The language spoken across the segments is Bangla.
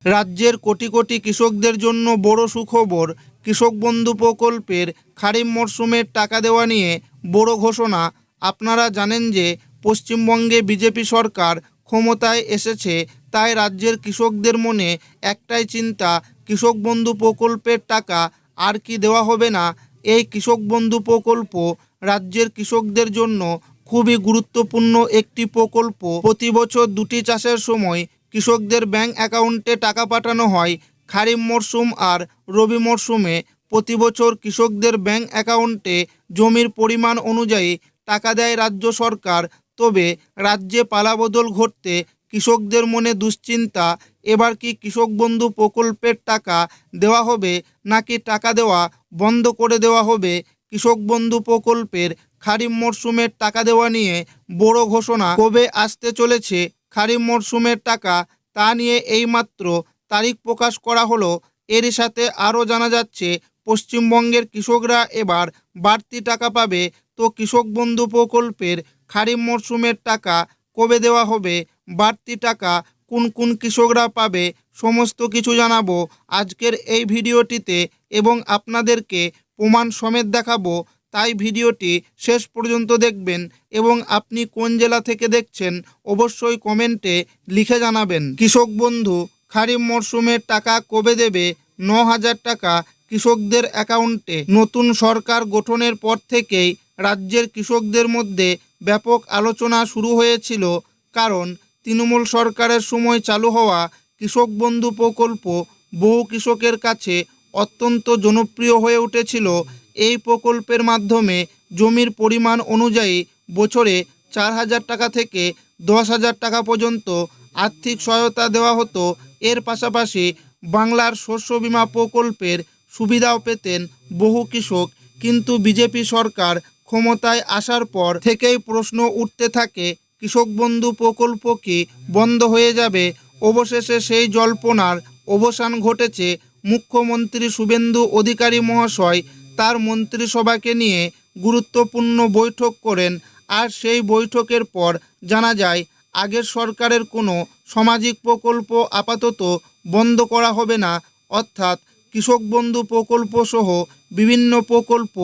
রাজ্যের কোটি কোটি কৃষকদের জন্য বড় সুখবর। কৃষক বন্ধু প্রকল্পের খারিফ মরশুমের টাকা দেওয়া নিয়ে বড় ঘোষণা। আপনারা জানেন যে পশ্চিমবঙ্গে বিজেপি সরকার ক্ষমতায় এসেছে, তাই রাজ্যের কৃষকদের মনে একটাই চিন্তা, কৃষক বন্ধু প্রকল্পের টাকা আর কি দেওয়া হবে না। এই কৃষক বন্ধু প্রকল্প রাজ্যের কৃষকদের জন্য খুবই গুরুত্বপূর্ণ একটি প্রকল্প। প্রতি বছর দুটি চাষের সময় কৃষকদের ব্যাংক অ্যাকাউন্টে টাকা পাঠানো হয়। খারিফ মরশুম আর রবি মরশুমে প্রতি বছর কৃষকদের ব্যাংক অ্যাকাউন্টে জমির পরিমাণ অনুযায়ী টাকা দেয় রাজ্য সরকার। তবে রাজ্যে পালাবদল ঘটতে কৃষকদের মনে দুশ্চিন্তা, এবার কি কৃষক বন্ধু প্রকল্পের টাকা দেওয়া হবে নাকি টাকা দেওয়া বন্ধ করে দেওয়া হবে। কৃষক বন্ধু প্রকল্পের খারিফ মরশুমের টাকা দেওয়া নিয়ে বড় ঘোষণা। কবে আসতে চলেছে খারিফ মরশুমের টাকা, তা নিয়ে এইমাত্র তারিখ প্রকাশ করা হলো। এরই সাথে আরও জানা যাচ্ছে পশ্চিমবঙ্গের কৃষকরা এবার বাড়তি টাকা পাবে। তো কৃষক বন্ধু প্রকল্পের খারিফ মরশুমের টাকা কবে দেওয়া হবে, বাড়তি টাকা কোন কোন কৃষকরা পাবে, সমস্ত কিছু জানাবো আজকের এই ভিডিওটিতে এবং আপনাদেরকে প্রমাণ সমেত দেখাবো। তাই ভিডিওটি শেষ পর্যন্ত দেখবেন এবং আপনি কোন জেলা থেকে দেখছেন অবশ্যই কমেন্টে লিখে জানাবেন। কৃষক বন্ধু খারিফ মরশুমের টাকা কবে দেবে? 9,000 টাকা কৃষকদের অ্যাকাউন্টে। নতুন সরকার গঠনের পর থেকেই রাজ্যের কৃষকদের মধ্যে ব্যাপক আলোচনা শুরু হয়েছিল, কারণ তৃণমূল সরকারের সময় চালু হওয়া কৃষক বন্ধু প্রকল্প বহু কৃষকের কাছে অত্যন্ত জনপ্রিয় হয়ে উঠেছিল। এই প্রকল্পের মাধ্যমে জমির পরিমাণ অনুযায়ী বছরে 4,000 টাকা থেকে 10,000 টাকা পর্যন্ত আর্থিক সহায়তা দেওয়া হতো। এর পাশাপাশি বাংলার শস্য বীমা প্রকল্পের সুবিধাও পেতেন বহু কৃষক। কিন্তু বিজেপি সরকার ক্ষমতায় আসার পর থেকেই প্রশ্ন উঠতে থাকে, কৃষক বন্ধু প্রকল্প কি বন্ধ হয়ে যাবে? অবশেষে সেই জল্পনার অবসান ঘটেছে। মুখ্যমন্ত্রী শুভেন্দু অধিকারী মহাশয় তার মন্ত্রিসভাকে নিয়ে গুরুত্বপূর্ণ বৈঠক করেন, আর সেই বৈঠকের পর জানা যায় আগের সরকারের কোনো সামাজিক প্রকল্প আপাতত বন্ধ করা হবে না, অর্থাৎ কৃষক বন্ধু প্রকল্প সহ বিভিন্ন প্রকল্প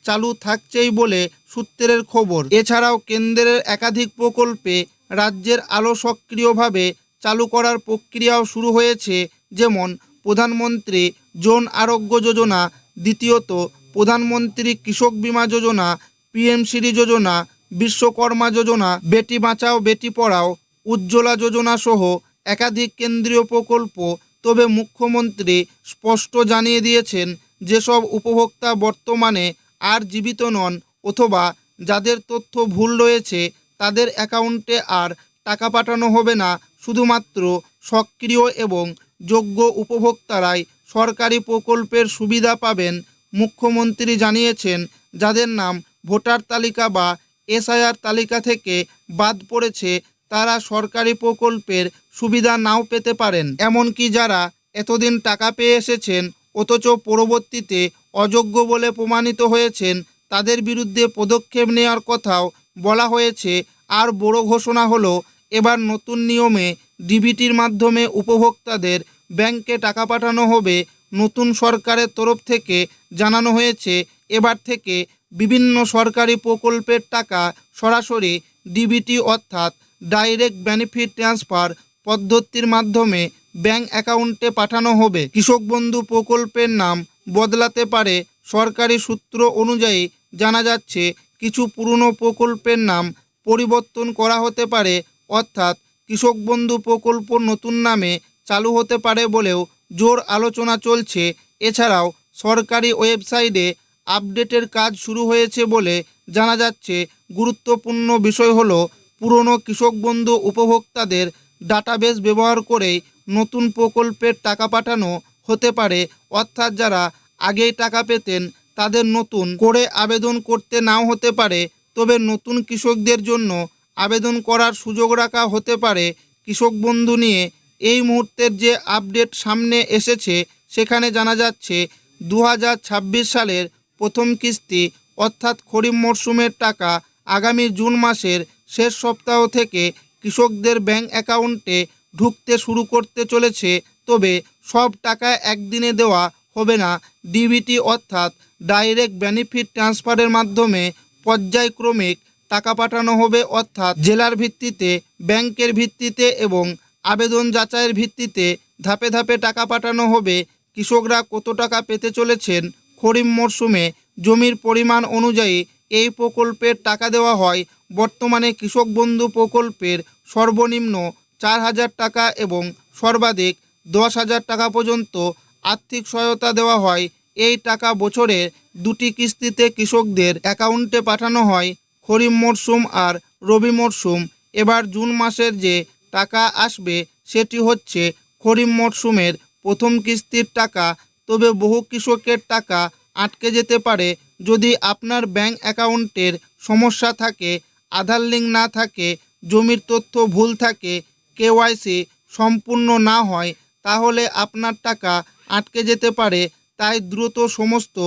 চালু থাকছেই বলে সূত্রের খবর। এছাড়াও কেন্দ্রের একাধিক প্রকল্পে রাজ্যের আলো সক্রিয়ভাবে চালু করার প্রক্রিয়াও শুরু হয়েছে, যেমন প্রধানমন্ত্রী জন আরোগ্য যোজনা, দ্বিতীয়ত প্রধানমন্ত্রী কৃষক বীমা যোজনা, পিএমসিডি যোজনা, বিশ্বকর্মা যোজনা, বেটি বাঁচাও বেটি পড়াও, উজ্জ্বলা যোজনা সহ একাধিক কেন্দ্রীয় প্রকল্প। তবে মুখ্যমন্ত্রী স্পষ্ট জানিয়ে দিয়েছেন, যেসব উপভোক্তা বর্তমানে আর জীবিত নন অথবা যাদের তথ্য ভুল রয়েছে তাদের অ্যাকাউন্টে আর টাকা পাঠানো হবে না। শুধুমাত্র সক্রিয় এবং যোগ্য উপভোক্তারাই সরকারি প্রকল্পের সুবিধা পাবেন। মুখ্যমন্ত্রী জানিয়েছেন, যাদের নাম ভোটার তালিকা বা এসআইআর তালিকা থেকে বাদ পড়েছে তারা সরকারি প্রকল্পের সুবিধা নাও পেতে পারেন। এমনকি যারা এতদিন টাকা পেয়ে এসেছেন অথচ পরবর্তীতে অযোগ্য বলে প্রমাণিত হয়েছেন, তাদের বিরুদ্ধে পদক্ষেপ নেওয়ার কথাও বলা হয়েছে। আর বড় ঘোষণা হলো, এবার নতুন নিয়মে ডিবিটির মাধ্যমে উপভোক্তাদের ব্যাংকে টাকা পাঠানো হবে। নতুন সরকারের তরফ থেকে জানানো হয়েছে, এবার থেকে বিভিন্ন সরকারি প্রকল্পের টাকা সরাসরি ডিবিটি অর্থাৎ ডাইরেক্ট বেনিফিট ট্রান্সফার পদ্ধতির মাধ্যমে ব্যাংক অ্যাকাউন্টে পাঠানো হবে। কৃষক বন্ধু প্রকল্পের নাম বদলাতে পারে। সরকারি সূত্র অনুযায়ী জানা যাচ্ছে, কিছু পুরনো প্রকল্পের নাম পরিবর্তন করা হতে পারে, অর্থাৎ কৃষক বন্ধু প্রকল্প নতুন নামে চালু হতে পারে বলেও জোর আলোচনা চলছে। এছাড়াও সরকারি ওয়েবসাইটে আপডেটের কাজ শুরু হয়েছে বলে জানা যাচ্ছে। গুরুত্বপূর্ণ বিষয় হলো, পুরনো কৃষক বন্ধু উপভোক্তাদের ডাটাবেস ব্যবহার করেই নতুন প্রকল্পের টাকা পাঠানো হতে পারে, অর্থাৎ যারা আগেই টাকা পেতেন তাদের নতুন করে আবেদন করতে নাও হতে পারে, তবে নতুন কৃষকদের জন্য আবেদন করার সুযোগ রাখা হতে পারে। কৃষক বন্ধু নিয়ে এই মুহূর্তের যে আপডেট সামনে এসেছে সেখানে জানা যাচ্ছে, 2026 সালের প্রথম কিস্তি অর্থাৎ খরিফ মরশুমের টাকা আগামী জুন মাসের শেষ সপ্তাহ থেকে কৃষকদের ব্যাংক অ্যাকাউন্টে ঢুকতে শুরু করতে চলেছে। তবে সব টাকা একদিনে দেওয়া হবে না। ডিবিটি অর্থাৎ ডাইরেক্ট বেনিফিট ট্রান্সফারের মাধ্যমে পর্যায়ক্রমিক টাকা পাঠানো হবে, অর্থাৎ জেলার ভিত্তিতে, ব্যাংকের ভিত্তিতে এবং আবেদন যাচাইয়ের ভিত্তিতে ধাপে ধাপে টাকা পাঠানো হবে। কৃষকরা কত টাকা পেতে চলেছেন? খরিফ মরশুমে জমির পরিমাণ অনুযায়ী এই প্রকল্পের টাকা দেওয়া হয়। বর্তমানে কৃষক বন্ধু প্রকল্পের সর্বনিম্ন 4,000 টাকা এবং সর্বাধিক 10,000 টাকা পর্যন্ত আর্থিক সহায়তা দেওয়া হয়। এই টাকা বছরে 2টি কিস্তিতে কৃষকদের অ্যাকাউন্টে পাঠানো হয়। খরিফ মরশুম আর রবি মরশুম। এবার জুন মাসের যে টাকা আসবে সেটি হচ্ছে খরিফ মরশুমের প্রথম কিস্তির টাকা। তবে বহু কৃষকের টাকা আটকে যেতে পারে যদি আপনার ব্যাংক অ্যাকাউন্টের সমস্যা থাকে, আধার লিঙ্ক না থাকে, জমির তথ্য ভুল থাকে, কেওয়াইসি সম্পূর্ণ না হয়, তাহলে আপনার টাকা আটকে যেতে পারে। তাই দ্রুত সমস্ত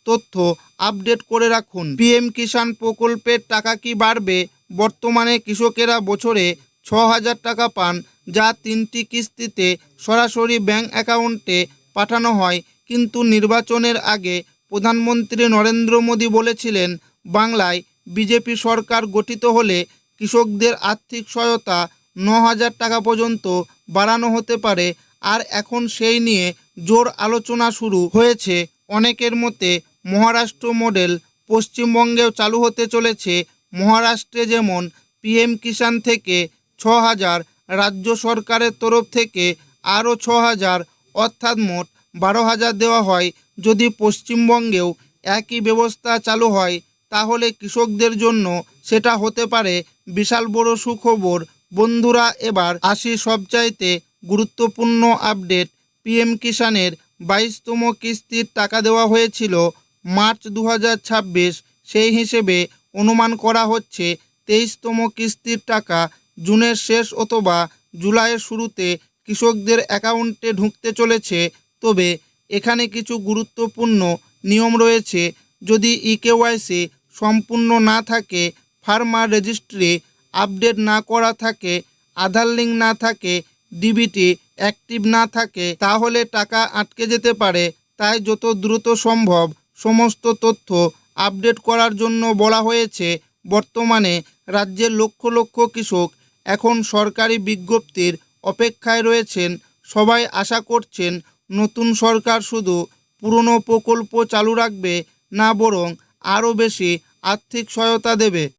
তথ্য আপডেট করে রাখুন। পিএম কিষাণ প্রকল্পের টাকা কি বাড়বে? বর্তমানে কৃষকেরা বছরে 6,000 টাকা পান, যা 3টি কিস্তিতে সরাসরি ব্যাংক অ্যাকাউন্টে পাঠানো হয়। কিন্তু নির্বাচনের আগে প্রধানমন্ত্রী নরেন্দ্র মোদী বলেছিলেন, বাংলায় বিজেপি সরকার গঠিত হলে কৃষকদের আর্থিক সহায়তা 9,000 টাকা পর্যন্ত বাড়ানো হতে পারে। আর এখন সেই নিয়ে জোর আলোচনা শুরু হয়েছে। অনেকের মতে মহারাষ্ট্র মডেল পশ্চিমবঙ্গেও চালু হতে চলেছে। মহারাষ্ট্রে যেমন পিএম কিষাণ থেকে 6,000, রাজ্য সরকারের তরফ থেকে আরও 6,000, অর্থাৎ মোট 12,000 দেওয়া হয়। যদি পশ্চিমবঙ্গেও একই ব্যবস্থা চালু হয় তাহলে কৃষকদের জন্য সেটা হতে পারে বিশাল বড় সুখবর। বন্ধুরা, এবার আসি সবচাইতে গুরুত্বপূর্ণ আপডেট। পিএম কিষাণের 22তম কিস্তির টাকা দেওয়া হয়েছিল মার্চ 2026। সেই হিসেবে অনুমান করা হচ্ছে 23তম কিস্তির টাকা জুনের শেষ অথবা জুলাইয়ের শুরুতে কৃষকদের অ্যাকাউন্টে ঢুকতে চলেছে। তবে এখানে কিছু গুরুত্বপূর্ণ নিয়ম রয়েছে। যদি ইকেওয়াইসি সম্পূর্ণ না থাকে, ফার্মার রেজিস্ট্রি আপডেট না করা থাকে, আধার লিঙ্ক না থাকে, ডিবিটি অ্যাক্টিভ না থাকে, তাহলে টাকা আটকে যেতে পারে। তাই যত দ্রুত সম্ভব সমস্ত তথ্য আপডেট করার জন্য বলা হয়েছে। বর্তমানে রাজ্যের লক্ষ লক্ষ কৃষক এখন সরকারি বিজ্ঞপ্তির অপেক্ষায় রয়েছেন। সবাই আশা করছেন নতুন সরকার শুধু পুরনো প্রকল্প চালু রাখবে না, বরং আরও বেশি আর্থিক সহায়তা দেবে।